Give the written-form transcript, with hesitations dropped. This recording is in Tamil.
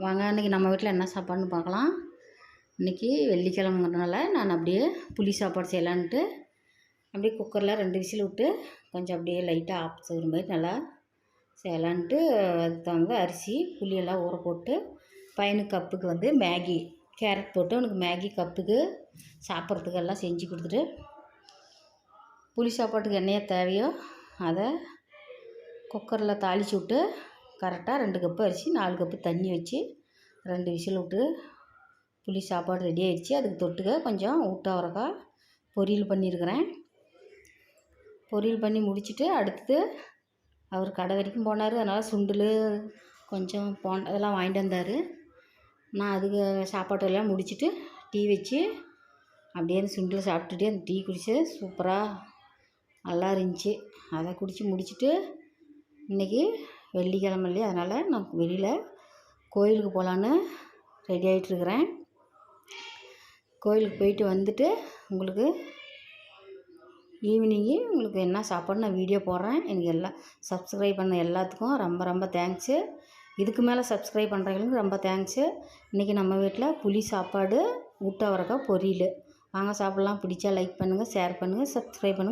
வாங்க இன்றைக்கி நம்ம வீட்டில் என்ன சாப்பாடுன்னு பார்க்கலாம். இன்றைக்கி வெள்ளிக்கிழமைங்கிறதுனால நான் அப்படியே புளி சாப்பாடு செய்யலான்ட்டு அப்படியே குக்கரில் 2 விசில் விட்டு கொஞ்சம் அப்படியே லைட்டாக ஆஃப் செய்கிற மாதிரி நல்லா செய்யலான்ட்டு அதுக்கு தகுந்த அரிசி புளியெல்லாம் ஊற போட்டு பையனுக்கு கப்புக்கு வந்து மேகி கேரட் போட்டு அவனுக்கு மேகி கப்புக்கு சாப்பிட்றதுக்கு எல்லாம் செஞ்சு கொடுத்துட்டு புளி சாப்பாட்டுக்கு என்னைய தேவையோ அதை குக்கரில் தாளித்து விட்டு கரெக்டாக 2 கப்பு அரிசி 4 கப்பு தண்ணி வச்சு 2 விசில் விட்டு புளி சாப்பாடு ரெடி ஆகிடுச்சு. அதுக்கு தொட்டுக்க கொஞ்சம் ஊட்டவரக்காய் பொரியல் பண்ணியிருக்கிறேன். பொரியல் பண்ணி முடிச்சுட்டு அடுத்து அவர் கடை வரைக்கும் போனார். அதனால் சுண்டல் கொஞ்சம் அதெல்லாம் வாங்கிட்டு வந்தார். நான் அதுக்கு சாப்பாடு எல்லாம் முடிச்சுட்டு டீ வச்சு அப்படியே அந்த சுண்டல் சாப்பிட்டுட்டு அந்த டீ குடிச்சு சூப்பராக நல்லா இருந்துச்சு. அதை குடித்து முடிச்சுட்டு இன்றைக்கி வெள்ளிக்கிழமை இல்லையா, அதனால் நான் வெளியில் கோயிலுக்கு போகலான்னு ரெடி ஆகிட்டுருக்கிறேன். கோயிலுக்கு போயிட்டு வந்துட்டு உங்களுக்கு ஈவினிங்கு உங்களுக்கு என்ன சாப்பாடு நான் வீடியோ போடுறேன். எனக்கு எல்லாம் சப்ஸ்கிரைப் பண்ண எல்லாத்துக்கும் ரொம்ப ரொம்ப தேங்க்ஸு. இதுக்கு மேலே சப்ஸ்கிரைப் பண்ணுறவங்களுக்கு ரொம்ப தேங்க்ஸு. இன்றைக்கி நம்ம வீட்டில் புளி சாப்பாடு ஊட்டவரக்காய் பொரியல். வாங்க சாப்பிட்லாம். பிடிச்சா லைக் பண்ணுங்கள், ஷேர் பண்ணுங்கள், சப்ஸ்கிரைப் பண்ணுங்கள்.